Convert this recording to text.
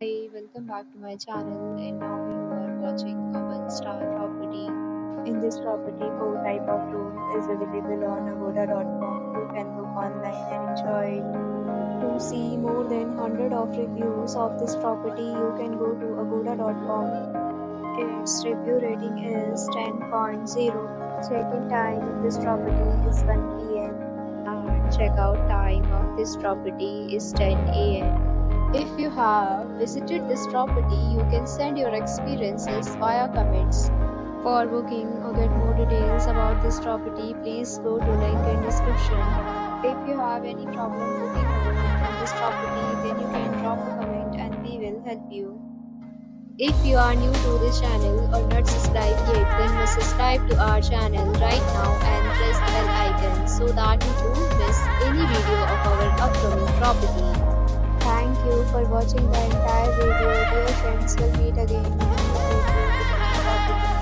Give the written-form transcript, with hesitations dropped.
Hi, welcome back to my channel, and now you are watching a one-star property. In this property, four type of room is available on agoda.com. You can book online and enjoy it. To see more than 100 of reviews of this property, you can go to agoda.com. Its review rating is 10.0. Check-in time in this property is 1 p.m. and check-out time of this property is 10 a.m. If you have visited this property, you can send your experiences via comments. For booking or get more details about this property, please go to link in description. If you have any problem booking a room in this property, then you can drop a comment and we will help you. If you are new to this channel or not subscribed yet, then must subscribe to our channel right now and press the bell icon so that you don't miss any video of our upcoming property. Thank you for watching the entire video. Dear friends, we'll meet again in a new video with a new property.